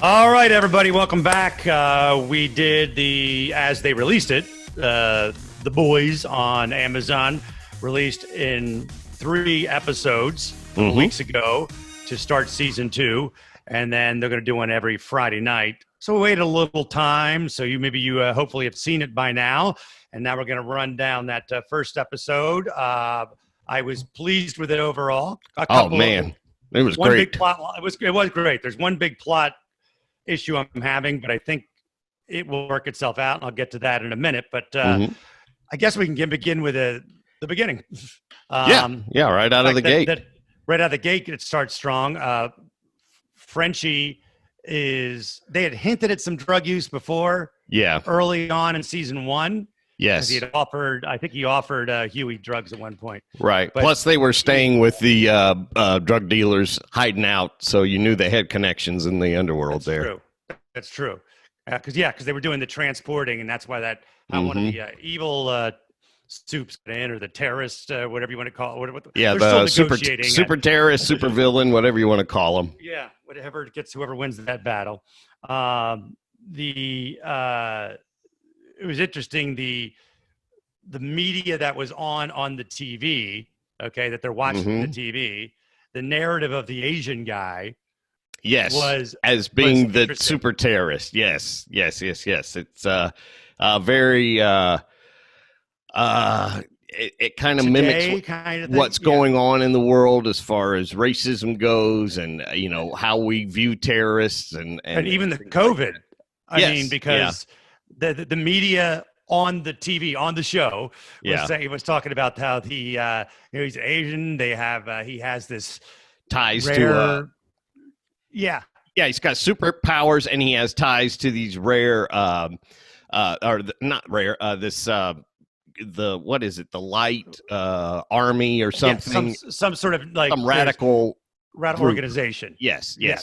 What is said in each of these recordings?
All right, everybody, welcome back. We did as they released it, The Boys on Amazon, released in 3 episodes weeks ago to start season 2, and then they're going to do one every Friday night. So we waited a little time, so you hopefully have seen it by now, and now we're going to run down that first episode. I was pleased with it overall. It was one great. Big plot. It was great. There's one big plot issue I'm having, but I think it will work itself out, and I'll get to that in a minute. But I guess we can begin with the beginning. Right out of the gate. Right out of the gate, it starts strong. Frenchie they had hinted at some drug use before. Yeah. Early on in season 1. Yes. He offered Huey drugs at one point. Right. But plus, they were staying with the drug dealers, hiding out, so you knew they had connections in the underworld there. That's true. Because they were doing the transporting, and that's why one of the evil soups got in, or the terrorist, whatever you want to call it. The super terrorist, super villain, whatever you want to call them. Yeah, whatever gets whoever wins that battle. It was interesting, the media that was on the TV, that they're watching the TV, the narrative of the Asian guy, was as being the super terrorist. Yes. It's very it kind of mimics what's going on in the world as far as racism goes, and how we view terrorists and even the COVID. Because the media on the TV, on the show, was talking about how he's Asian. He has this ties rare, to he's got superpowers, and he has ties to these rare what is it, the light army or something, some sort of some radical organization. Yes. And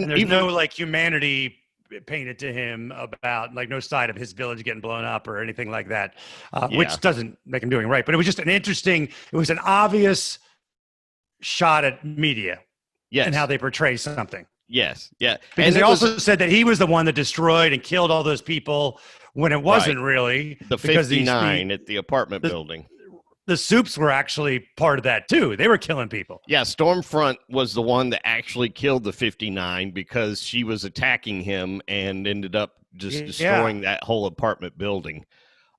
there's no humanity painted to him about no side of his village getting blown up or anything like that, which doesn't make him doing right. But it was just it was an obvious shot at media and how they portray something. Yes. Yeah. Because they also said that he was the one that destroyed and killed all those people when it wasn't really. The 59 at the apartment building. The Soups were actually part of that too. They were killing people. Yeah, Stormfront was the one that actually killed the 59 because she was attacking him and ended up just destroying that whole apartment building.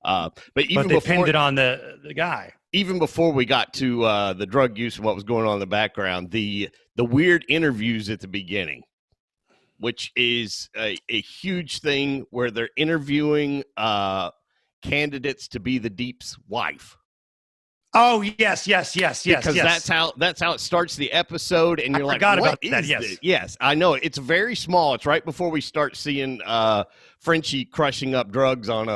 But they pinned it on the guy. Even before we got to the drug use and what was going on in the background, the weird interviews at the beginning, which is a huge thing where they're interviewing candidates to be the Deep's wife. Oh, yes. Because that's how it starts the episode, and you're like, what is that? Yes. Yes, I know. It's very small. It's right before we start seeing Frenchie crushing up drugs on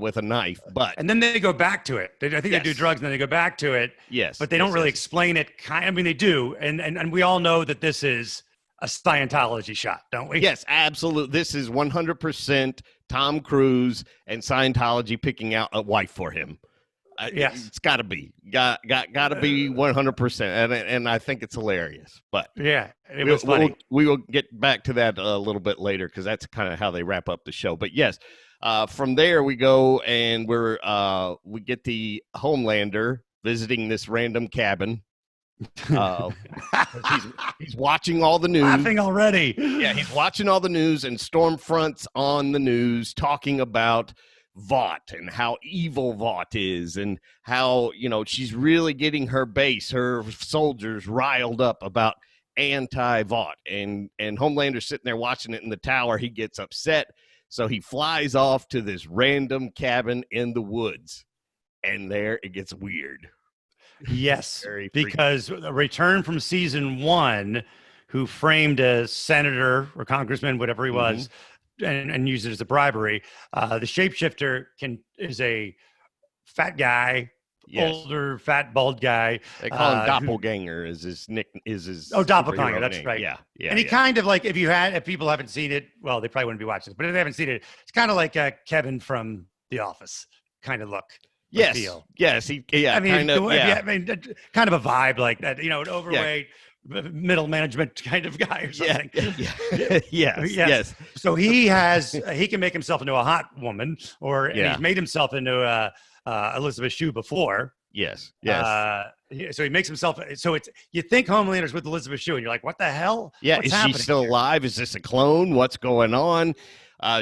with a knife. And then they go back to it. I think they do drugs, and then they go back to it. Yes. But they don't really explain it. They do. And we all know that this is a Scientology shot, don't we? Yes, absolutely. This is 100% Tom Cruise and Scientology picking out a wife for him. Yes, it's got to be got to be 100%, and I think it's hilarious. But it was funny. We will get back to that a little bit later because that's kind of how they wrap up the show. But yes, from there we go, and we get the Homelander visiting this random cabin. He's watching all the news. Laughing already. Yeah, he's watching all the news, and Stormfront's on the news talking about Vought and how evil Vought is, and how she's really getting her base, her soldiers riled up about anti-Vought, and Homelander's sitting there watching it in the tower. He gets upset, so he flies off to this random cabin in the woods, and there it gets weird. Yes, because a return from season 1, who framed a senator or congressman, whatever he was, and used it as a bribery. The shapeshifter is a fat guy, older, fat, bald guy. They call him Doppelganger. Doppelganger. That's right. Yeah. And he kind of if people haven't seen it, well, they probably wouldn't be watching this. But if they haven't seen it, it's kind of like Kevin from The Office kind of look. Yes. Feel. Yes. Kind of a vibe like that. Overweight. middle management kind of guy or Yeah, something. yeah. Yes, Yes. yes. So he can make himself into a hot woman, and Yeah. he's made himself into Elizabeth Shue before. Yes, yes. So he makes himself. So it's you think Homelander's with Elizabeth Shue, and you're like, what the hell? Yeah, What's is she happening still here? alive? Is this a clone? What's going on?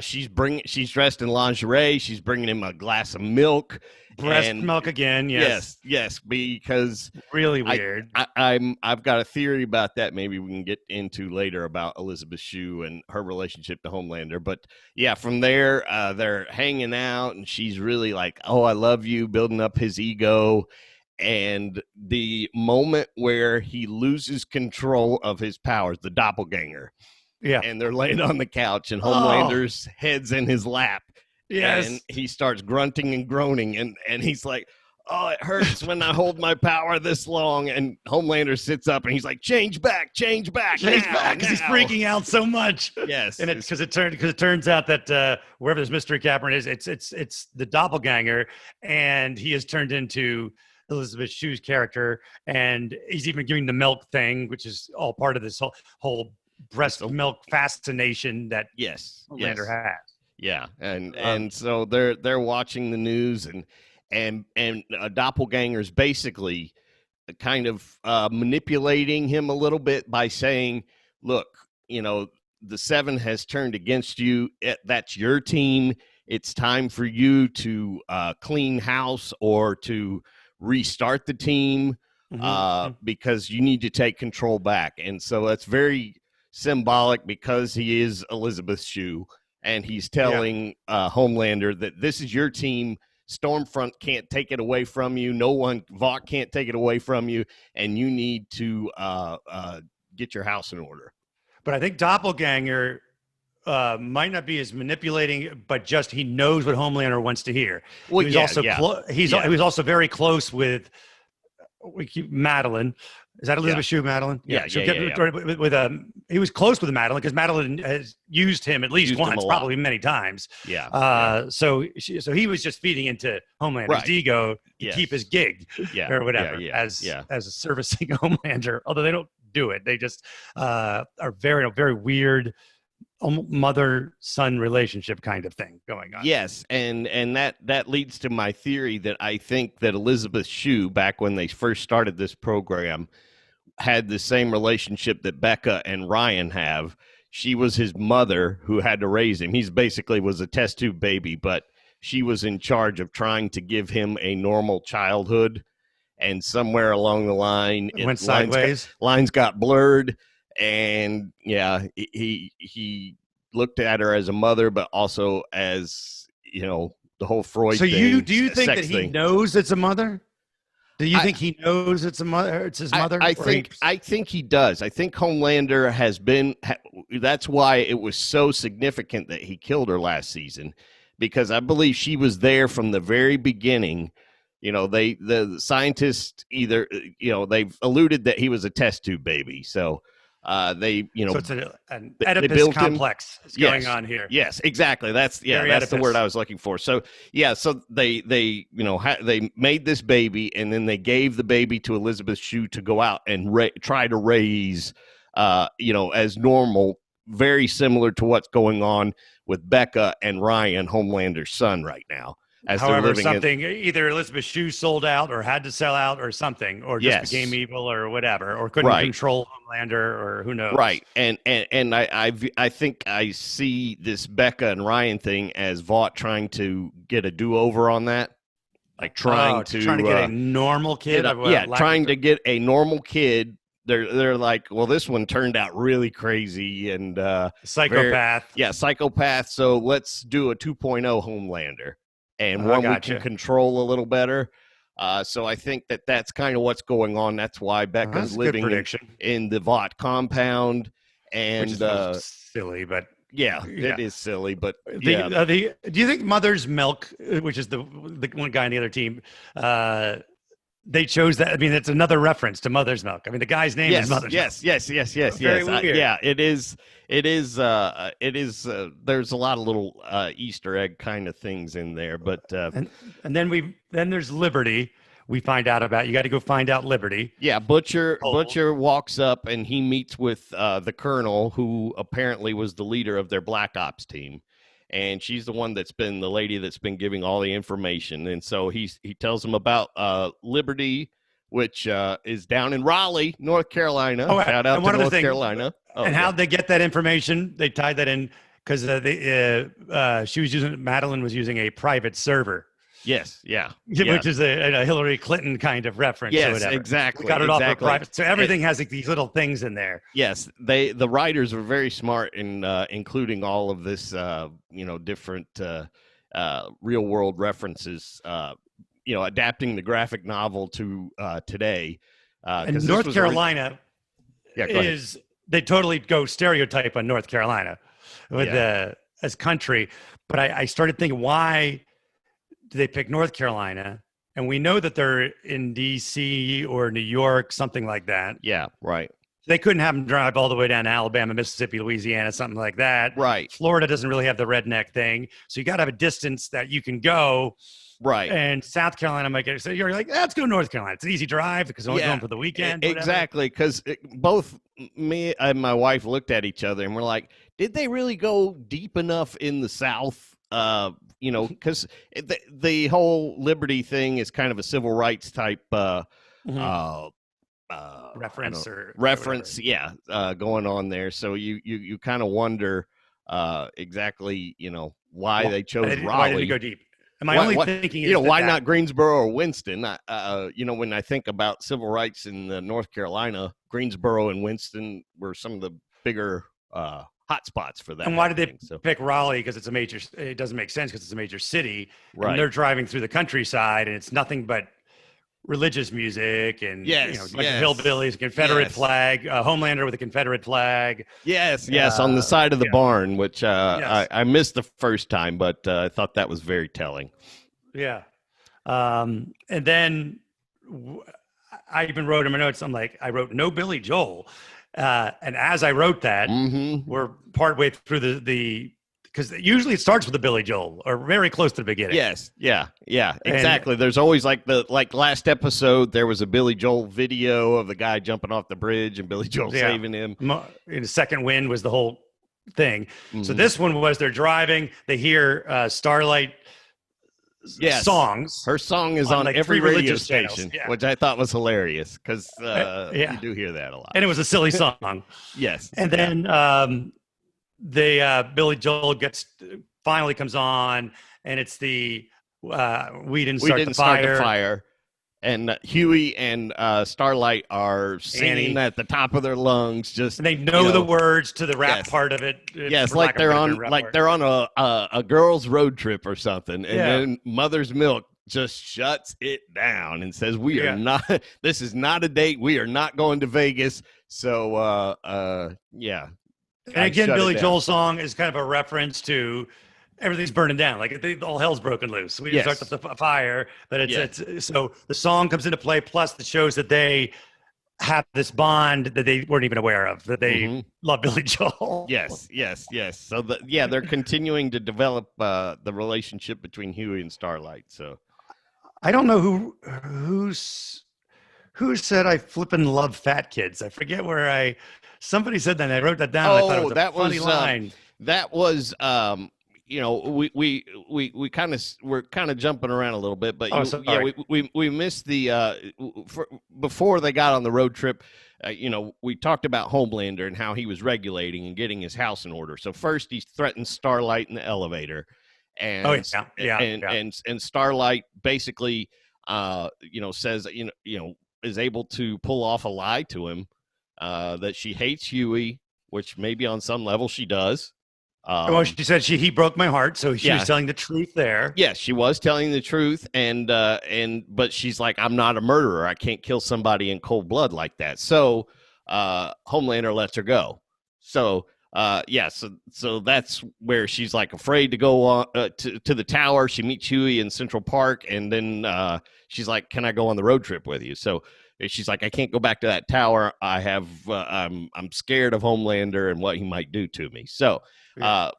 She's dressed in lingerie. She's bringing him a glass of milk, Breast and milk again. Yes. yes, because Really I, weird. I've got a theory about that. Maybe we can get into later about Elizabeth Shue and her relationship to Homelander. But yeah, from there, they're hanging out, and she's really like, "Oh, I love you," building up his ego. And the moment where he loses control of his powers, the doppelganger, Yeah. and they're laying on the couch, and Oh, Homelander's head's in his lap, and yes. he starts grunting and groaning, and he's like, "Oh, it hurts when I hold my power this long." And Homelander sits up and he's like, change back Change now, back because he's now." freaking out so much. Yes, And it's because it turns out that wherever this mystery captain is, it's the doppelganger, and he has turned into Elizabeth Shue's character, and he's even doing the milk thing, which is all part of this whole It's breast milk fascination that yes, Lander has. yeah, and Um, so they're watching the news, and doppelgangers basically kind of manipulating him a little bit by saying, "Look, the Seven has turned against you. That's your team. It's time for you to clean house or to restart the team mhm. because you need to take control back." And so that's very symbolic because he is Elizabeth Shue, and he's Yeah. telling Homelander that this is your team. Stormfront can't take it away from you. No one, Vought can't take it away from you, and you need to get your house in order. But I think doppelganger might not be as manipulating, but just he knows what Homelander wants to hear. Well, He was yeah, also yeah, he was also very close with Madeline. Is that yeah, Elizabeth Shue, Madeline? yeah, She'll yeah, get yeah, yeah. with he was close with Madeline because Madeline has used him at least Used him a once, lot. probably many times. Yeah, yeah. So he was just feeding into Homelander's Right. ego to keep his Yes. gig Yeah, or yeah, whatever yeah, as yeah. a servicing Homelander. Although they don't do it, they just are very weird mother son relationship kind of thing going on. Yes, and that leads to my theory that I think that Elizabeth Shue, back when they first started this program, had the same relationship that Becca and Ryan have. She was his mother who had to raise him. He's basically was a test tube baby, but she was in charge of trying to give him a normal childhood. And somewhere along the line, It went sideways. lines got blurred, and yeah, he looked at her as a mother, but also as the whole Freud So thing, do you think that sex he thing. knows it's a mother? Do you I, think he knows it's a mother? It's his mother? I think he does. I think Homelander has been. That's why it was so significant that he killed her last season, because I believe she was there from the very beginning. The scientists either they've alluded that he was a test tube baby, so they So it's an they Oedipus built him. complex is going Yes. on here. Yes, exactly. That's Very that's the Oedipus. word I was looking for. So yeah, so they they made this baby, and then they gave the baby to Elizabeth Shue to go out and try to raise as normal, very similar to what's going on with Becca and Ryan, Homelander's son, right now, as they're However, living in. something either Elizabeth Shue sold out or had to sell out or something, or just became Yes. evil or whatever, or couldn't Right. control Homelander or who knows. Right, and I think I see this Becca and Ryan thing as Vought trying to get a do over on that, like trying trying to get a normal kid. trying to get a normal kid. They're like, well, this one turned out really crazy and Psychopath. psychopath. So let's do a 2.0 Homelander, and one we Gotcha. can control a little better. So I think that's kind of what's going on. That's why That's Becca's a good living prediction. in the Vought compound, and Which is a little silly, but yeah, yeah. it is silly, but do you think Mother's Milk, which is the one guy on the other team, they chose that? I mean, it's another reference to Mother's Milk. I mean, the guy's name is Mother's Milk. Yes. Very weird. Yeah, it is. It is. There's a lot of little Easter egg kind of things in there, but And then there's Liberty, we find out about. You got to go find out Liberty. Yeah, Butcher walks up and he meets with the colonel, who apparently was the leader of their Black Ops team, and she's the one that's been the lady that's been giving all the information. And so he tells him about Liberty, which is down in Raleigh, North Carolina. Oh, Shout out and to one other North thing, Carolina. Oh, and how'd they get that information? They tied that in because Madeline was using a private server. Yes, yeah, Which is a Hillary Clinton kind of reference. Yes, or whatever. exactly. We got it off of private. So everything has like these little things in there. Yes, the writers were very smart in including all of this, different real world references. Adapting the graphic novel to today. And North Carolina they totally go stereotype on North Carolina with as country. But I started thinking, why do they pick North Carolina? And we know that they're in D.C. or New York, something like that. Yeah, right. They couldn't have them drive all the way down to Alabama, Mississippi, Louisiana, something like that. Right. Florida doesn't really have the redneck thing. So you got to have a distance that you can go. Right. And South Carolina might get, so you're like, let's go to North Carolina. It's an easy drive because we're going for the weekend. Exactly. Because both me and my wife looked at each other and we're like, did they really go deep enough in the South? Because the whole Liberty thing is kind of a civil rights type reference. Going on there. So you kind of wonder exactly, why they chose Raleigh. Why did we go deep? Am I only thinking? Why not Greensboro or Winston? When I think about civil rights in North Carolina, Greensboro and Winston were some of the bigger hot spots for that. And why did they pick Raleigh? Because it's a major. It doesn't make sense because it's a major city. Right. And they're driving through the countryside, and it's nothing but religious music and hillbillies, Confederate flag, Homelander with a Confederate flag. Yes, on the side of the barn, which I missed the first time, but I thought that was very telling. Yeah. And then I even wrote in my notes, I wrote no Billy Joel. And as I wrote that, we're partway through the because usually it starts with a Billy Joel or very close to the beginning. Yes, yeah, exactly. There's always like last episode, there was a Billy Joel video of the guy jumping off the bridge and Billy Joel saving him. In the second wind was the whole thing. So this one was they're driving, they hear Starlight songs. Her song is on every radio station, which I thought was hilarious because you do hear that a lot. And it was a silly song. Yes. And then Billy Joel finally comes on, and it's the we didn't start the fire. And Huey and Starlight are singing at the top of their lungs. And they know the words to the rap part of it. Yes, like they're on a girls' road trip or something, and then Mother's Milk just shuts it down and says, "We are not. This is not a date. We are not going to Vegas." So, And again, Billy Joel's song is kind of a reference to everything's burning down, like all hell's broken loose. We start the fire, but it's so the song comes into play. Plus, it shows that they have this bond that they weren't even aware of, that they love Billy Joel. Yes. So they're continuing to develop the relationship between Huey and Starlight. So I don't know who said I flippin' love fat kids. I forget where somebody said that, and I wrote that down. Oh, I thought it was a funny line. That was we kind of we're kind of jumping around a little bit, but we missed the before they got on the road trip. We talked about Homelander and how he was regulating and getting his house in order. So first he threatens Starlight in the elevator, and and Starlight basically says is able to pull off a lie to him that she hates Huey, which maybe on some level she does. She said he broke my heart, so she was telling the truth there. Yes, she was telling the truth, but she's like, I'm not a murderer. I can't kill somebody in cold blood like that. So Homelander lets her go. So so that's where she's like afraid to go on to the tower. She meets Huey in Central Park, and then she's like, "Can I go on the road trip with you?" So she's like, "I can't go back to that tower. I'm scared of Homelander and what he might do to me." So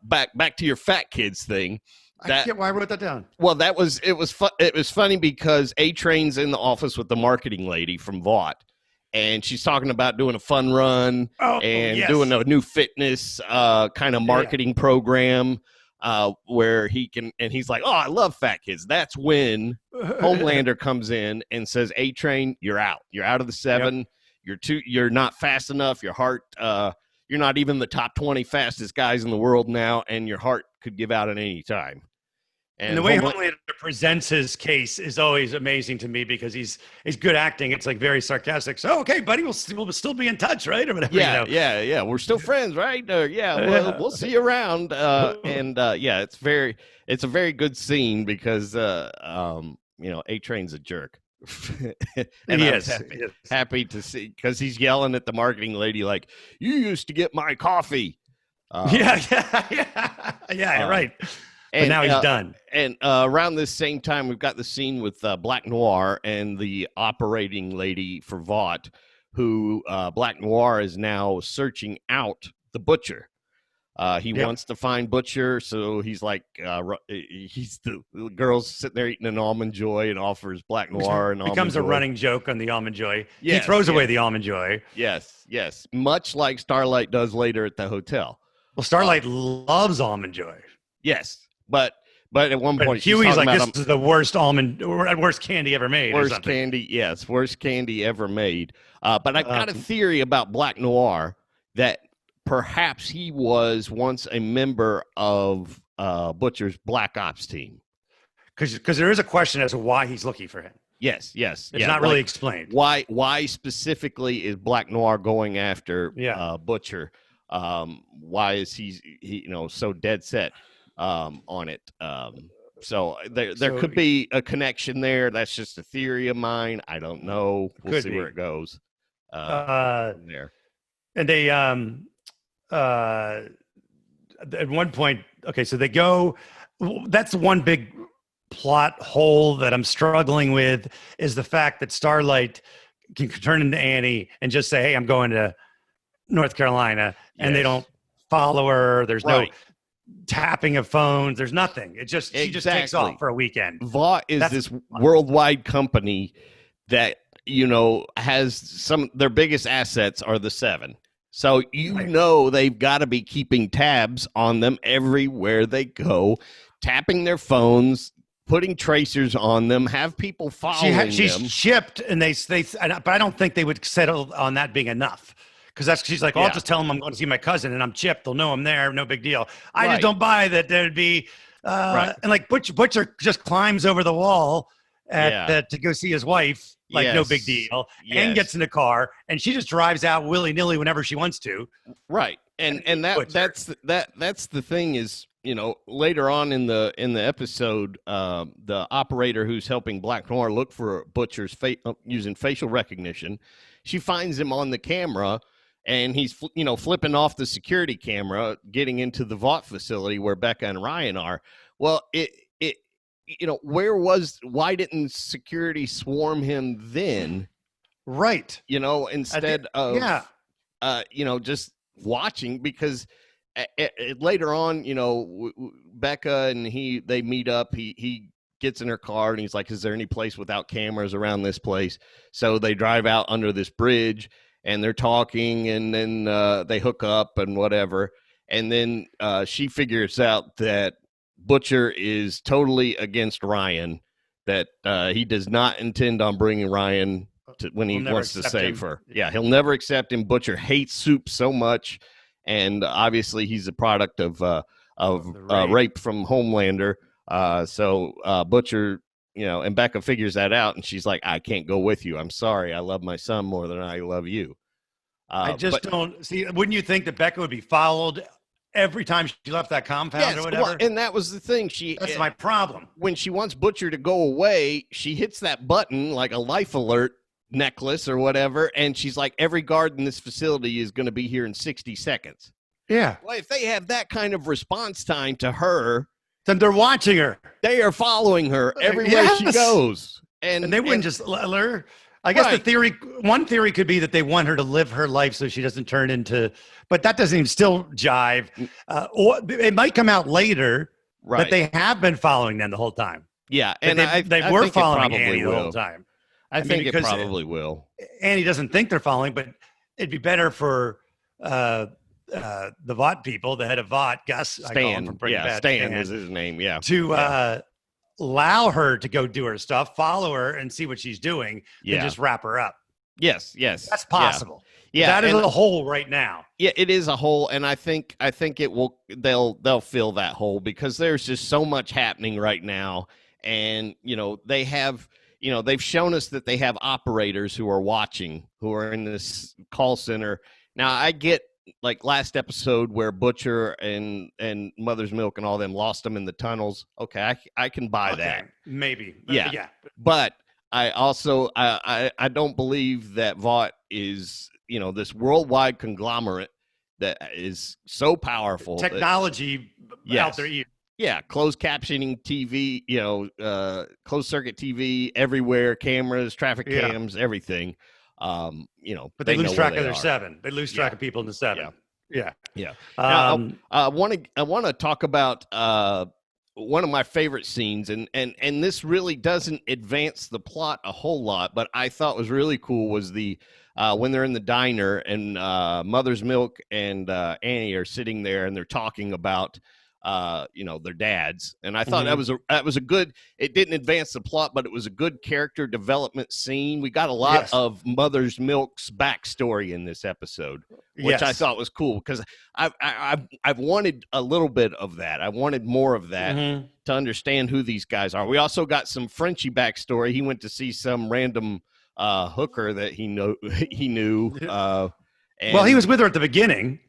back to your fat kids thing. I can't. Why I wrote that down? Well, it was funny because A-Train's in the office with the marketing lady from Vought, and she's talking about doing a fun run and doing a new fitness kind of marketing program where he's like, oh, I love fat kids. That's when Homelander comes in and says, A-Train, you're out. You're out of the 7. Yep. You're not fast enough. Your heart, you're not even the top 20 fastest guys in the world now, and your heart could give out at any time. And the way Homelander presents his case is always amazing to me because he's good acting. It's like very sarcastic. So, okay, buddy, we'll still be in touch, right? Or whatever. Yeah, yeah. We're still friends, right? We'll see you around. It's a very good scene because A-Train's a jerk. And he I'm is happy to see because he's yelling at the marketing lady like, "You used to get my coffee." Right. But now he's done. And around this same time, we've got the scene with Black Noir and the operating lady for Vought, who Black Noir is now searching out the Butcher. He wants to find Butcher, so he's like, he's the girl's sitting there eating an Almond Joy and offers Black Noir an Almond Joy. Becomes a running joke on the Almond Joy. He throws away the Almond Joy. Yes. Much like Starlight does later at the hotel. Well, Starlight loves Almond Joy. Yes. But at one point, Huey's like, this is the worst candy ever made. Worst candy ever made. But I've got a theory about Black Noir that perhaps he was once a member of Butcher's Black Ops team. Because there is a question as to why he's looking for him. Yes. It's not really explained. Why specifically is Black Noir going after Butcher? Why is he so dead set on it? So there could be a connection there. That's just a theory of mine. I don't know. We'll see where it goes. There. And they at one point, okay, so they go. That's one big plot hole that I'm struggling with is the fact that Starlight can turn into Annie and just say, "Hey, I'm going to North Carolina," and they don't follow her. There's no tapping of phones. There's nothing. She just takes off for a weekend. Vought is this worldwide company that has their biggest assets are the 7. So they've got to be keeping tabs on them everywhere they go, tapping their phones, putting tracers on them, have people following them. She's shipped, and but I don't think they would settle on that being enough. Because she's like, I'll just tell them I'm going to see my cousin and I'm chipped. They'll know I'm there. No big deal. I just don't buy that there'd be, and like Butcher just climbs over the wall to go see his wife. Like no big deal, and gets in the car, and she just drives out willy nilly whenever she wants to. Right, and that's the thing is, later on in the episode, the operator who's helping Black Noir look for Butcher's using facial recognition, she finds him on the camera, and he's flipping off the security camera, getting into the Vought facility where Becca and Ryan are. Well, why didn't security swarm him then? Right. Instead of, just watching, because later on, Becca and they meet up. He gets in her car and he's like, is there any place without cameras around this place? So they drive out under this bridge and they're talking, and then they hook up and whatever. And then she figures out that Butcher is totally against Ryan, that he does not intend on bringing Ryan to when he wants to save her. Yeah, he'll never accept him. Butcher hates Soup so much, and obviously he's a product of rape from Homelander. So Butcher, and Becca figures that out, and she's like, I can't go with you. I'm sorry. I love my son more than I love you. I don't see. Wouldn't you think that Becca would be followed every time she left that compound or whatever? Well, and that was the thing. That's my problem. When she wants Butcher to go away, she hits that button like a life alert necklace or whatever, and she's like, every guard in this facility is going to be here in 60 seconds. Yeah. Well, if they have that kind of response time to her, then they're watching her. They are following her everywhere she goes. And they wouldn't just let her. I guess one theory could be that they want her to live her life so she doesn't turn into, but that doesn't even still jive. Or it might come out later that they have been following them the whole time. Yeah, and they I were think following Annie the whole time. I think it probably will. Annie doesn't think they're following, but it'd be better for the Vought people, the head of Vought, Gus, Stan, I call him from Breaking Bad. Stan is his name, to allow her to go do her stuff, follow her, and see what she's doing, and just wrap her up. Yes, that's possible. Yeah, that is a hole right now. Yeah, it is a hole, and I think it will. They'll fill that hole because there's just so much happening right now, and they have. They've shown us that they have operators who are watching, who are in this call center. Now, I get like last episode where Butcher and Mother's Milk and all them lost them in the tunnels. Okay, I can buy that. Maybe. Yeah. But I also I don't believe that Vought is this worldwide conglomerate that is so powerful. Technology out there. Yeah, closed captioning TV, closed circuit TV everywhere, cameras, traffic cams, everything. But they lose track of their 7. They lose track of people in the 7. Yeah. Now, I want to talk about one of my favorite scenes, and this really doesn't advance the plot a whole lot, but I thought was really cool was the when they're in the diner and Mother's Milk and Annie are sitting there and they're talking about their dads. And I thought that was a good, it didn't advance the plot, but it was a good character development scene. We got a lot of Mother's Milk's backstory in this episode, which I thought was cool because I've wanted a little bit of that. I wanted more of that to understand who these guys are. We also got some Frenchie backstory. He went to see some random hooker that he knew. Well, he was with her at the beginning.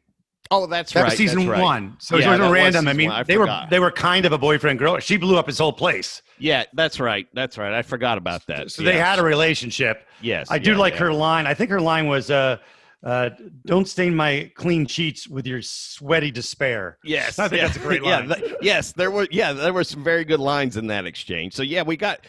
Oh, that's that right. Was season 1. So it wasn't random. I mean, they were kind of a boyfriend girl. She blew up his whole place. Yeah, that's right. I forgot about that. So they had a relationship. Yes. I do like her line. I think her line was, don't stain my clean sheets with your sweaty despair. Yes. I think that's a great line. There were some very good lines in that exchange. So we got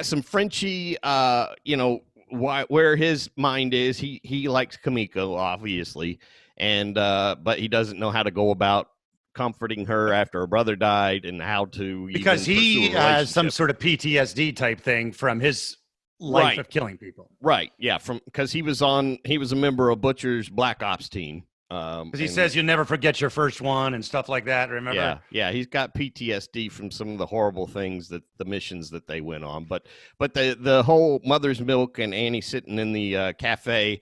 some Frenchie, where his mind is. He likes Kamiko, obviously. And but he doesn't know how to go about comforting her after her brother died and how to because he has some sort of PTSD type thing from his life of killing people. Right. Yeah. Because he was a member of Butcher's Black Ops team. Because he says you'll never forget your first one and stuff like that. Remember? Yeah. He's got PTSD from some of the horrible things the missions that they went on. But the whole Mother's Milk and Annie sitting in the cafe.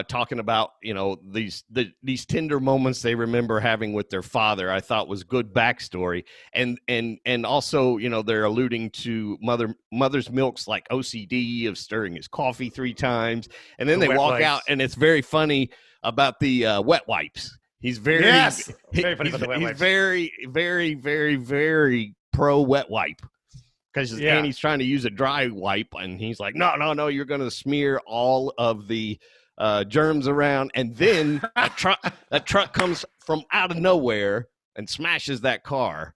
Talking about these tender moments they remember having with their father, I thought was good backstory, and also they're alluding to Mother's Milk's like OCD of stirring his coffee 3 times, and then they walk out, and it's very funny about the wet wipes. He's very very funny about the wet wipes. He's very very very very pro wet wipe. Because Annie's trying to use a dry wipe, and he's like, no, you're going to smear all of the germs around, and then that truck comes from out of nowhere and smashes that car,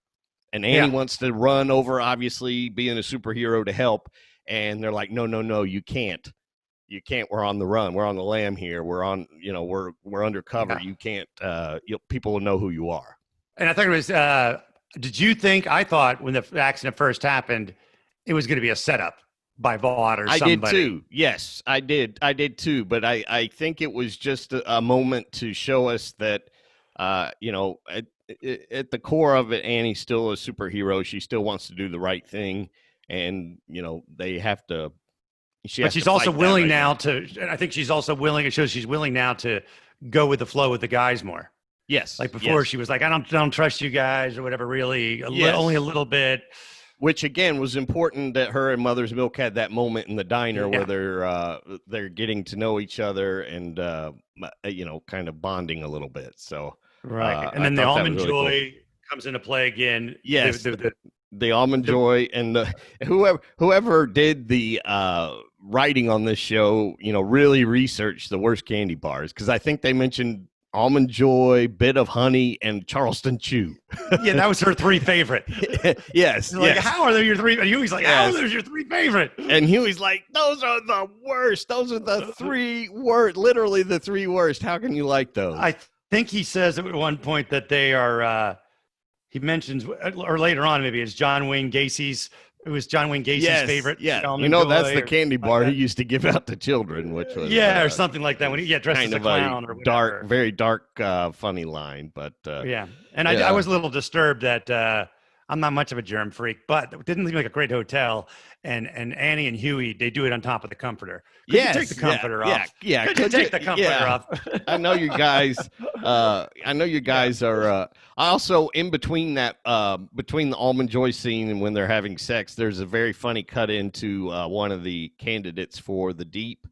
and Annie wants to run over, obviously being a superhero, to help, and they're like, no, you can't, we're on the run, we're on the lam here, we're on, we're undercover, you can't, people will know who you are. And I think it was I thought when the accident first happened it was going to be a setup by Vought or somebody. I did too. Yes, I did too. But I think it was just a moment to show us that, at the core of it, Annie's still a superhero. She still wants to do the right thing. And, they have to. But she's also willing now to. I think she's also willing. It shows she's willing now to go with the flow with the guys more. Yes. Like before, she was like, I don't trust you guys or whatever, really. Only a little bit. Which again was important that her and Mother's Milk had that moment in the diner where they're getting to know each other and kind of bonding a a bit. So and then the Almond Joy comes into play again. Yes, the Almond Joy and whoever did the writing on this show, really researched the worst candy bars, because I think they mentioned Almond Joy, Bit of Honey, and Charleston Chew. Yeah, that was her 3 favorite. Yes. Like, how are they your 3? And Huey's like, how are those your 3 favorite? And Huey's like, those are the worst. Those are the 3 worst. Literally the 3 worst. How can you like those? I think he says at one point that they are. he mentions, or later on, maybe it's John Wayne Gacy's. It was John Wayne Gacy's Yes, favorite yeah. You almond know, that's joy the or candy like bar he that. used to give out to children, which Yeah, or something like that. When he was dressed as kind a of a clown or dark, whatever. very dark, funny line. But Yeah, and I yeah, was a little disturbed that I'm not much of a germ freak, but it didn't seem like a great hotel. And Annie and Huey, they do it on top of the comforter. Could you take the yes, yeah, comforter yeah, off? yeah. Could you Could you? take the comforter Yeah, off? I know you guys. I know you Yeah. guys are. Also, in between that, between the almond joy scene and when they're having sex, there's a very funny cut into one of the candidates for the Deep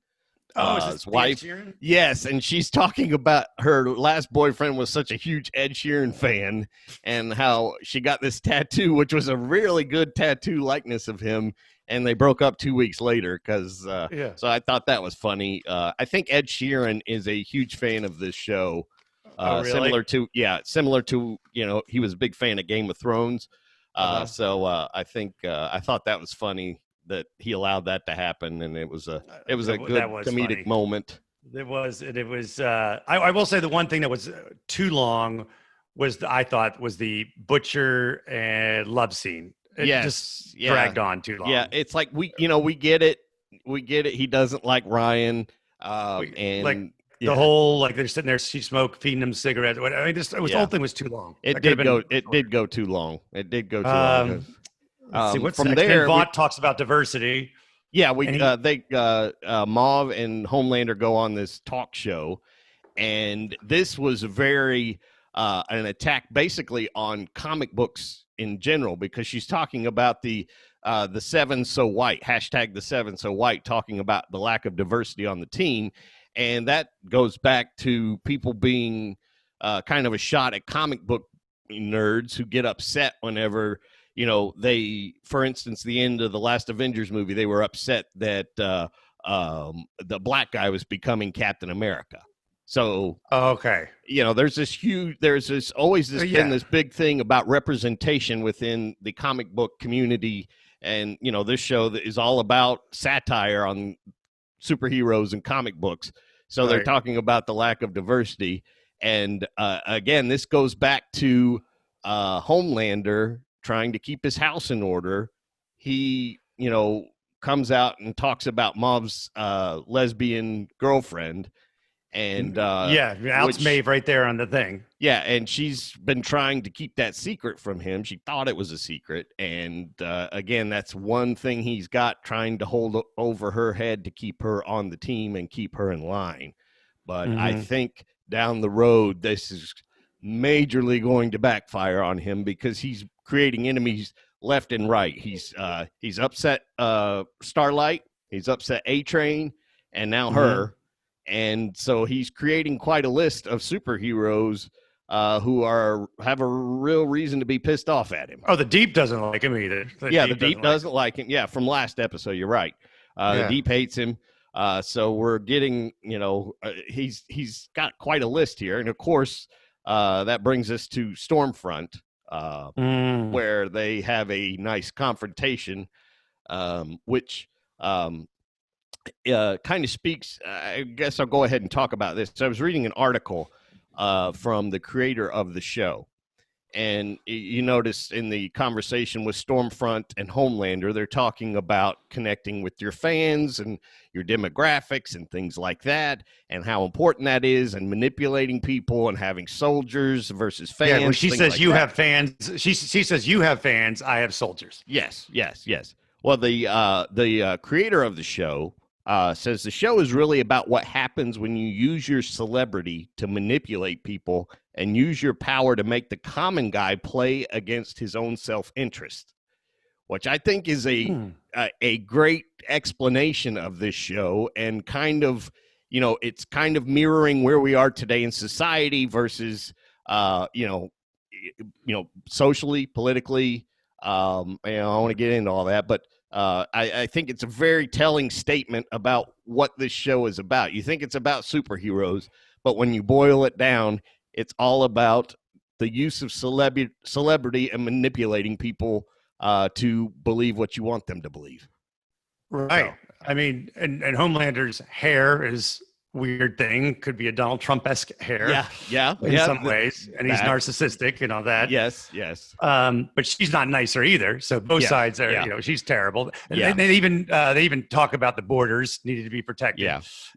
Oh, is this his the Ed wife. Sheeran? Yes, and she's talking about her last boyfriend was such a huge Ed Sheeran fan and how she got this tattoo, which was a really good tattoo likeness of him, and they broke up 2 weeks later because. Yeah. So I thought that was funny. I think Ed Sheeran is a huge fan of this show. Oh, really? Similar to he was a big fan of Game of Thrones. Uh-huh. I think I thought that was funny that he allowed that to happen, and it was a That good was comedic funny. moment. It was. It was. I will say the one thing that was too long was I thought was the butcher and love scene. It just Yes, yeah, dragged on too yeah. long. It's like we get it, He doesn't like Ryan, Like and the yeah, whole like they're sitting there, she smoked, feeding him cigarettes. I mean, this it was the whole yeah. thing was too long. It That could have did go. been It shorter. did go too long. It did go too long. Let's see what's From next. Then there, we Vought talks about diversity, yeah and we he they Mauve and Homelander go on this talk show, and this was very an attack basically on comic books in general because she's talking about the seven so white hashtag the seven so white, talking about the lack of diversity on the team, and that goes back to people being kind of a shot at comic book nerds who get upset whenever they, for instance, the end of the last Avengers movie, they were upset that the black guy was becoming Captain America. So okay, there's this always been yeah, this big thing about representation within the comic book community, and this show that is all about satire on superheroes and comic books. So they're right. talking about the lack of diversity, and again, this goes back to Homelander trying to keep his house in order. He comes out and talks about Mob's lesbian girlfriend, and Yeah, outs which Maeve right there on the thing. yeah, and she's been trying to keep that secret from him. She thought it was a secret, and again, that's one thing he's got, trying to hold over her head to keep her on the team and keep her in line. But I Hmm. think down the road, this is majorly going to backfire on him because he's creating enemies left and right. He's upset Starlight, he's upset A Train, and now Hmm. her, and so he's creating quite a list of superheroes who have a real reason to be pissed off at him. Oh, the Deep doesn't like him either. The Yeah, the Deep Deep doesn't like him. doesn't like him. Yeah, from last episode, you're right. The Yeah. Deep hates him. So we're getting, he's got quite a list here, and of course, that brings us to Stormfront, Mm. where they have a nice confrontation, which kind of speaks. I guess I'll go ahead and talk about this. So I was reading an article from the creator of the show, and you notice in the conversation with Stormfront and Homelander, they're talking about connecting with your fans and your demographics and things like that, and how important that is, and manipulating people and having soldiers versus Yeah. Well, fans. she Things says like you that. have fans. She says you have fans. I have soldiers. Yes, yes, yes. Well, the creator of the show says the show is really about what happens when you use your celebrity to manipulate people and use your power to make the common guy play against his own self-interest, which I think is Hmm. a great explanation of this show, and kind of it's kind of mirroring where we are today in society versus uh, you know socially, politically. I want to get into all that, but I think it's a very telling statement about what this show is about. You think it's about superheroes, but when you boil it down, it's all about the use of celebrity and manipulating people to believe what you want them to believe. Right. So, I mean, and Homelander's hair is weird thing. Could be a Donald Trump-esque hair Yeah. in some ways, and he's narcissistic and all that. Yes. But she's not nicer either. So both sides are, she's terrible. And they even talk about the borders needed to be protected,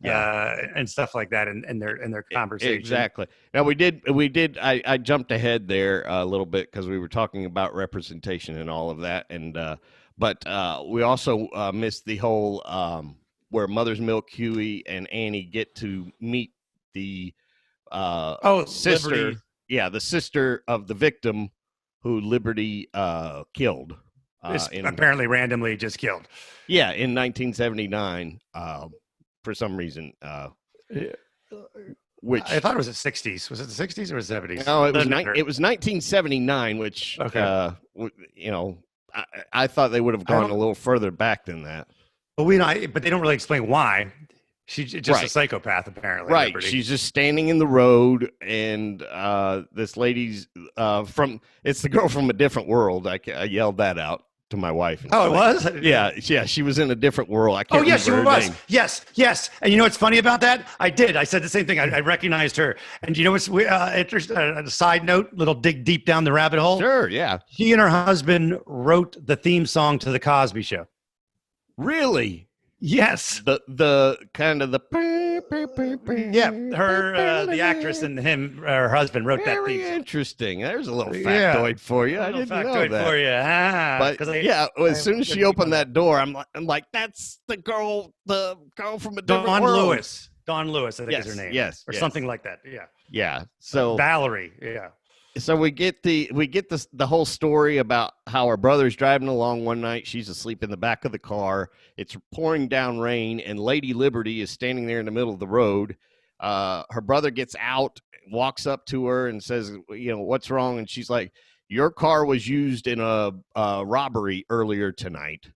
and stuff like that in their conversation. Exactly. Now we did. I jumped ahead there a little bit because we were talking about representation and all of that, and but we also missed the whole where Mother's Milk, Huey, and Annie get to meet the sister. Liberty. Yeah, the sister of the victim who Liberty killed. Apparently randomly just killed. Yeah, in 1979, for some reason. Which I thought it was the 60s. Was it the 60s or the 70s? No, it was 1979, which I thought they would have gone a little further back than that. But but they don't really explain why. She's just a psychopath, apparently. Right. Liberty. She's just standing in the road, and this lady's it's the girl from a different world. I yelled that out to my wife. It was? Yeah, she was in a different world. I can't remember she her was. name. Yes. And you know what's funny about that? I said the same thing. I recognized her. And you know what's interesting? A side note, little dig deep down the rabbit hole. Sure, yeah. She and her husband wrote the theme song to The Cosby Show. Really? Yes. The kind of the her the actress and her husband wrote that theme. Very interesting. There's a little factoid for you. I didn't know that. For you. But as soon as she opened that door, I'm like, that's the girl from a different world. Dawn Lewis, I think is her name. Yes, or something like that. Yeah. Yeah. So Valerie. Yeah. So we get the whole story about how her brother's driving along one night. She's asleep in the back of the car. It's pouring down rain, and Lady Liberty is standing there in the middle of the road. Her brother gets out, walks up to her, and says, what's wrong? And she's like, your car was used in a robbery earlier tonight.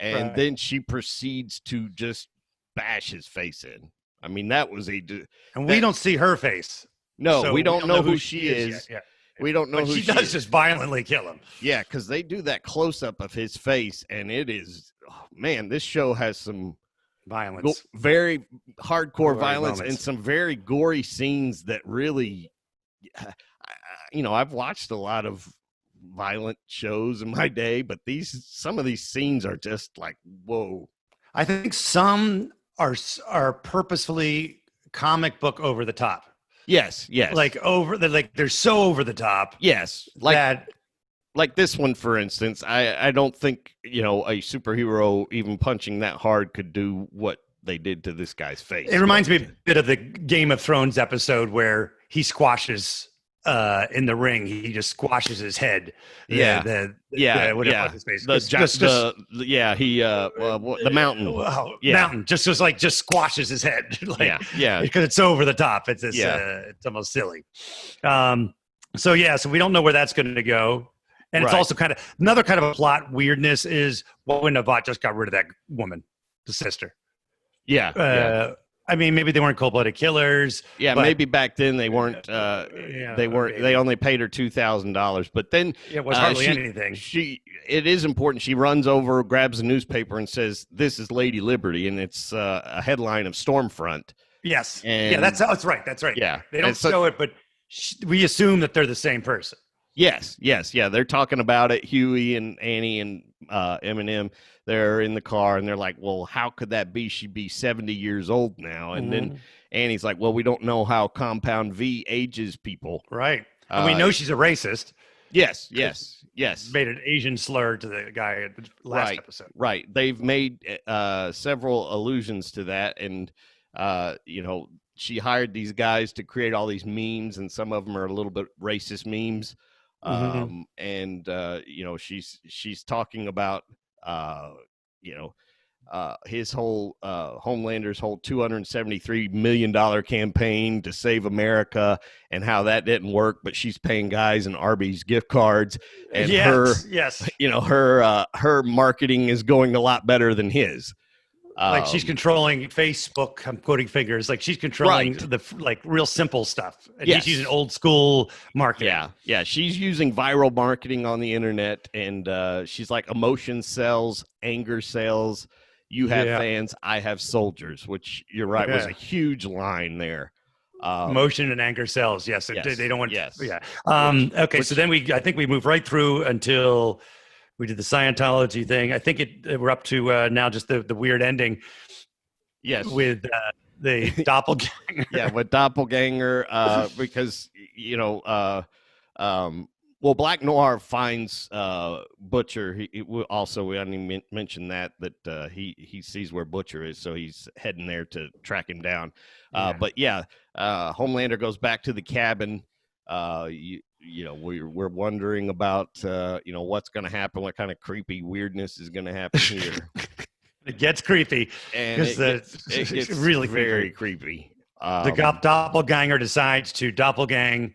And then she proceeds to just bash his face in. I mean, that was we don't see her face. No, so we don't know who she is. Yeah. We don't know who she is. She does just violently kill him. Yeah, because they do that close-up of his face, and it is, this show has some violence, very hardcore violence, and some very gory scenes that really, I've watched a lot of violent shows in my day, but some of these scenes are just like, whoa. I think some are purposefully comic book over the top. Yes. They're so over the top. Yes, like this one, for instance. I don't think a superhero even punching that hard could do what they did to this guy's face. It reminds me a bit of the Game of Thrones episode where he squashes in the ring. He just squashes his head. The mountain. Mountain just squashes his head. Because it's over the top. It's it's almost silly. So we don't know where that's going to go. And it's also kind of another kind of a plot weirdness is when Vought just got rid of that woman, the sister. I mean, maybe they weren't cold-blooded killers. Yeah, maybe back then they weren't. They weren't. Maybe. They only paid her $2,000. But then it was hardly anything. It is important. She runs over, grabs a newspaper, and says, "This is Lady Liberty," and it's a headline of Stormfront. Yes. And, that's right. That's right. Yeah. They don't show it, but we assume that they're the same person. Yes. Yeah, they're talking about it. Huey and Annie and Eminem. They're in the car, and they're like, well, how could that be? She'd be 70 years old now. And then Annie's like, well, we don't know how Compound V ages people. Right. And we know she's a racist. Yes. Made an Asian slur to the guy at the last episode. Right. They've made several allusions to that. And, she hired these guys to create all these memes, and some of them are a little bit racist memes. She's talking about his whole Homelander's whole $273 million campaign to save America, and how that didn't work, but she's paying guys in Arby's gift cards, and her marketing is going a lot better than his. She's controlling Facebook. I'm quoting figures. Like she's controlling the real simple stuff. And she's using old school marketing. Yeah. She's using viral marketing on the internet, and she's like emotion sells, anger sells. You have Yeah. fans, I have soldiers, which you're right was a Yeah. huge line there. Emotion and anger sells. Yes. Yes, They don't want. yes. Yeah. Okay. So Which then I think we moved right through until we did the Scientology thing. I think we're up to now just the weird ending yes, with the doppelganger. yeah, with doppelganger, because um, well, Black Noir finds Butcher. Also, we didn't even mention that he sees where Butcher is, so he's heading there to track him down. Yeah. But yeah, Homelander goes back to the cabin. We're wondering about what's going to happen, what kind of creepy weirdness is going to happen here. It gets creepy And it gets really very creepy. The doppelganger decides to doppelgang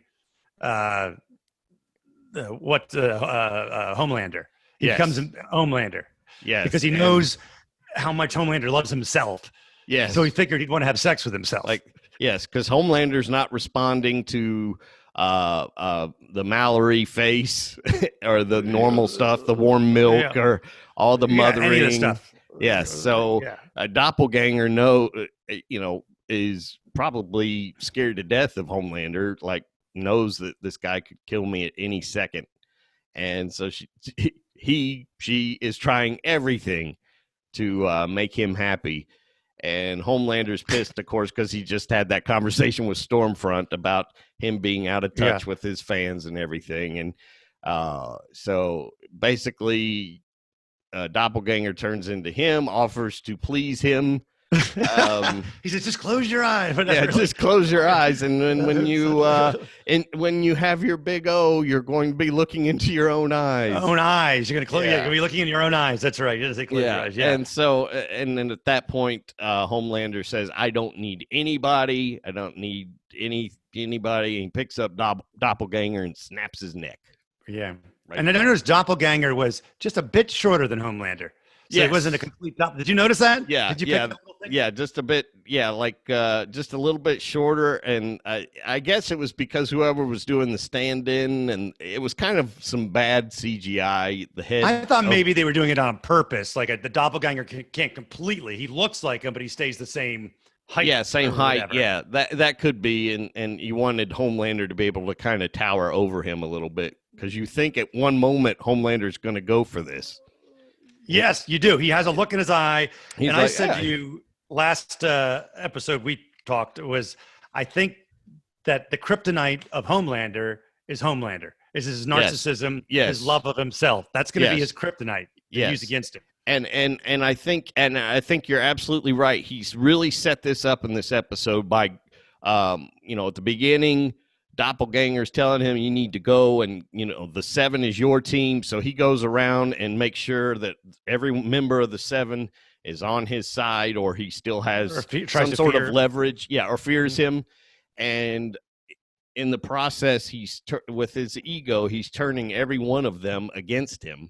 Homelander. He becomes Homelander. Yes, because he knows how much Homelander loves himself. Yes, so he figured he'd want to have sex with himself. Yes, because Homelander's not responding to the Mallory face or the normal stuff, the warm milk or all the mothering. Any of the stuff. Yes, so a doppelganger is probably scared to death of Homelander, knows that this guy could kill me at any second. And so she is trying everything to make him happy. And Homelander's pissed, of course, because he just had that conversation with Stormfront about him being out of touch with his fans and everything. And so basically, Doppelganger turns into him, offers to please him. He says, "Just close your eyes." Just close your eyes, and then when you have your big O, you're going to be looking into your own eyes. You're going to close. You're going to be looking in your own eyes. That's right. You say close your eyes. Yeah. And so, and then at that point, Homelander says, "I don't need anybody. I don't need anybody." And he picks up Doppelganger and snaps his neck. Yeah. And I noticed Doppelganger was just a bit shorter than Homelander. So it wasn't a complete Did you notice that? Yeah. Did you pick that little thing? Yeah, just a bit. Yeah, just a little bit shorter. And I guess it was because whoever was doing the stand-in, and it was kind of some bad CGI. The head. I thought maybe they were doing it on purpose. The Doppelganger can't completely. He looks like him, but he stays the same height. Yeah, same height. Yeah, that could be. And you wanted Homelander to be able to kind of tower over him a little bit, because you think at one moment Homelander's going to go for this. Yes, you do. He has a look in his eye. I said to you last episode we talked I think that the kryptonite of Homelander is his narcissism, his love of himself. That's going to be his kryptonite to use against him. And I think you're absolutely right. He's really set this up in this episode by at the beginning, Doppelganger's telling him you need to go, and the 7 is your team. So he goes around and makes sure that every member of the 7 is on his side, or he still has some sort of leverage. Yeah, or fears him. And in the process, with his ego, he's turning every one of them against him,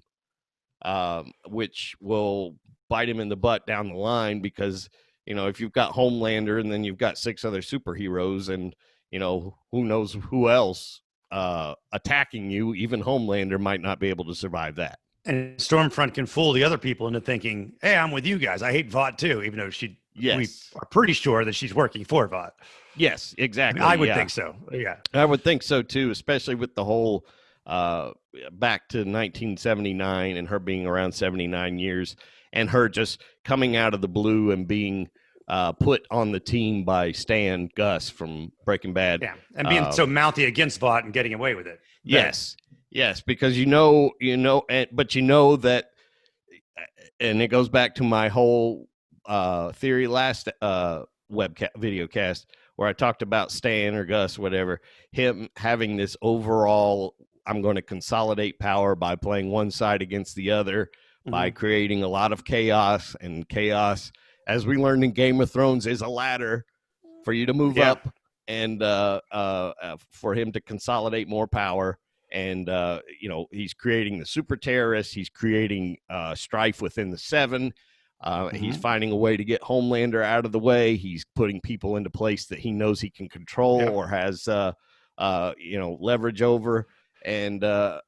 which will bite him in the butt down the line, because if you've got Homelander and then you've got 6 other superheroes, and who knows who else attacking you, even Homelander might not be able to survive that. And Stormfront can fool the other people into thinking, "Hey, I'm with you guys. I hate Vought too," even though we are pretty sure that she's working for Vought. Yes, exactly. I would think so. Yeah, I would think so too, especially with the whole back to 1979 and her being around 79 years, and her just coming out of the blue and being put on the team by Stan Gus from Breaking Bad. Yeah, and being so mouthy against Vought and getting away with it. Yes, because but that, and it goes back to my whole theory last video cast, where I talked about Stan or Gus, whatever, him having this overall, I'm going to consolidate power by playing one side against the other, by creating a lot of chaos, and chaos, as we learned in Game of Thrones, is a ladder for you to move up, and for him to consolidate more power. And, he's creating the super terrorists. He's creating strife within the 7. He's finding a way to get Homelander out of the way. He's putting people into place that he knows he can control or has, leverage over. And I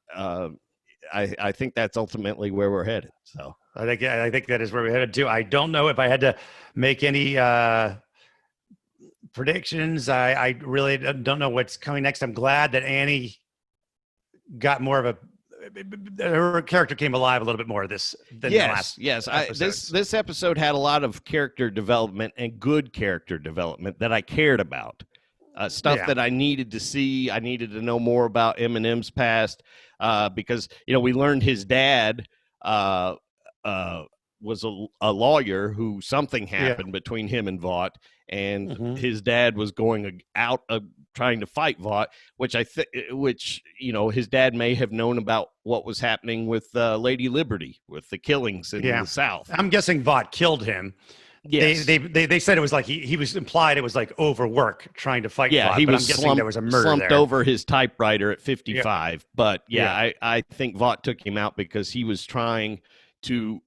think that's ultimately where we're headed. So I think that is where we headed to. I don't know if I had to make any predictions. I really don't know what's coming next. I'm glad that Annie got more of a her character came alive a little bit more this than the last. Yes. Episodes. This episode had a lot of character development and good character development that I cared about. Stuff that I needed to see. I needed to know more about Eminem's past because we learned his dad was a lawyer who something happened between him and Vought, and his dad was going out trying to fight Vought, which his dad may have known about what was happening with Lady Liberty, with the killings in the South. I'm guessing Vought killed him. Yes. They said it was like he was implied it was like overwork trying to fight. Yeah, Vought, he but was I'm guessing there was a murder slumped there. over his typewriter at 55. But I think Vought took him out because he was trying to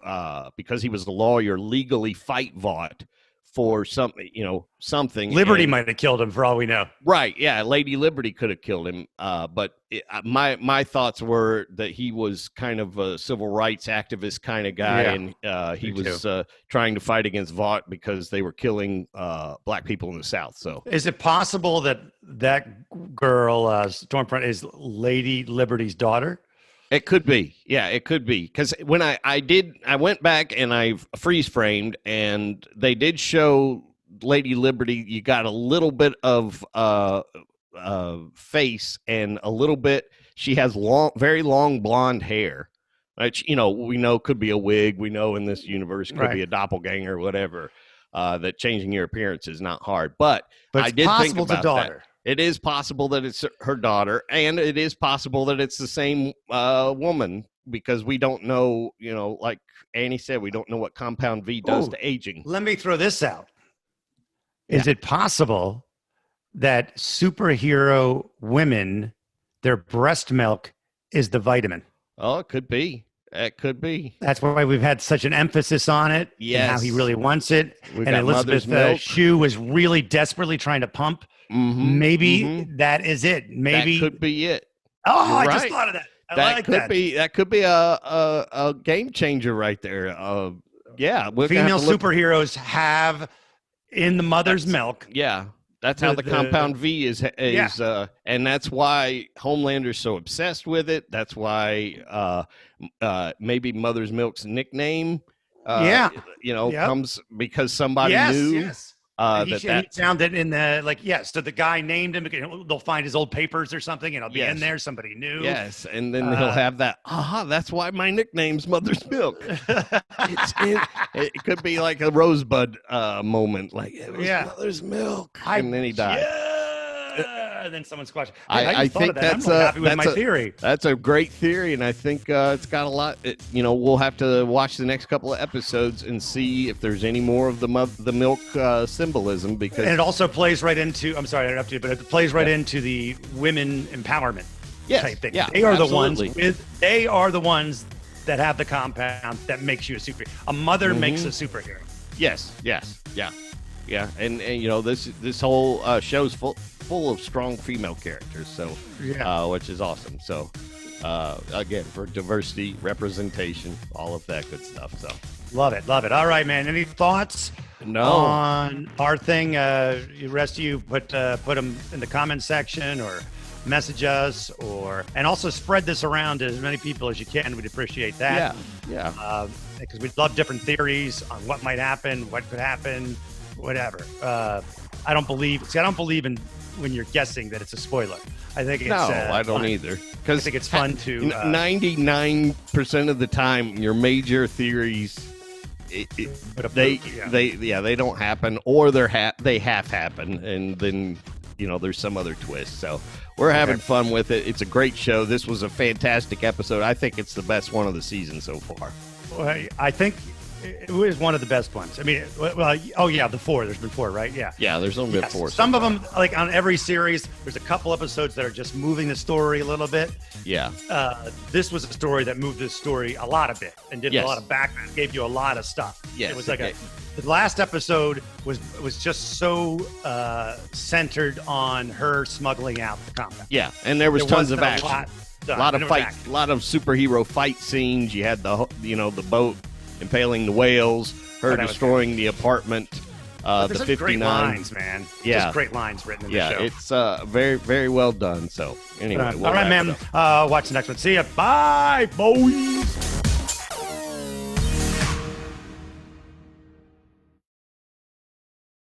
because he was the lawyer, legally fight Vought for something, something. Liberty might have killed him for all we know. Right. Yeah. Lady Liberty could have killed him. But my thoughts were that he was kind of a civil rights activist kind of guy. And he was trying to fight against Vought because they were killing black people in the South. So is it possible that girl, Stormfront, is Lady Liberty's daughter? It could be. Yeah, it could be. Because when I went back and I freeze framed, and they did show Lady Liberty. You got a little bit of face and a little bit. She has very long blonde hair, which we know could be a wig. We know in this universe could be a doppelganger or whatever. That changing your appearance is not hard, but I did think about it's a daughter. that. It is possible that it's her daughter, and it is possible that it's the same woman, because we don't know, like Annie said, we don't know what Compound V does to aging. Let me throw this out. Is it possible that superhero women, their breast milk is the vitamin? Oh, it could be. It could be. That's why we've had such an emphasis on it. Yes. And how he really wants it. We've and got Elizabeth Shue was really desperately trying to pump. Maybe that is it. Maybe that could be it. Oh, I just thought of that. That could be a game changer right there. Female superheroes have in the mother's milk. Yeah, that's how the Compound V is, and that's why Homelander's so obsessed with it. That's why maybe Mother's Milk's nickname, comes because somebody knew. Yes. He found it in the so the guy named him. They'll find his old papers or something, and it'll be in there. Somebody knew. Yes, and then he'll have that. That's why my nickname's Mother's Milk. It could be like a Rosebud moment, like it was Mother's Milk, and then he died. And then someone's question. I think that's my theory. That's a great theory, and I think it's got a lot. We'll have to watch the next couple of episodes and see if there's any more of the milk symbolism, because and it also plays right into. I'm sorry, I interrupted you, but it plays right into the women empowerment type thing. Yeah, they are the ones. They are the ones that have the compound that makes you a superhero. A mother makes a superhero. Yes. Yeah, and this whole show's full of strong female characters, so which is awesome. So again, for diversity, representation, all of that good stuff. So love it. All right, man. Any thoughts on our thing? The rest of you put them in the comment section or message us, and also spread this around to as many people as you can. We'd appreciate that. Yeah. Because we love different theories on what might happen, what could happen. Whatever. I don't believe in when you're guessing that it's a spoiler. I think it's I don't fun. Either, because I think it's fun to 99% of the time your major theories they don't happen, or they half happen, and then there's some other twist. So we're having fun with it. It's a great show. This was a fantastic episode. I think it's the best one of the season so far. Well, I think it was one of the best ones. I mean, the 4. There's been 4, right? Yeah. Yeah, there's only been 4. Some of them, like on every series, there's a couple episodes that are just moving the story a little bit. Yeah. This was a story that moved the story a lot of bit and did a lot of background, gave you a lot of stuff. Yes. It was like the last episode was just so centered on her smuggling out the compound. Yeah, and there was tons of action. A lot of fight, a lot of superhero fight scenes. You had the boat impaling the whales, her that was destroying the apartment, the There's such 59. great lines, man. Yeah. Just great lines written in the show. It's very, very well done. So anyway, we'll all right, wrap man. it up. Watch the next one. See ya. Bye, boys.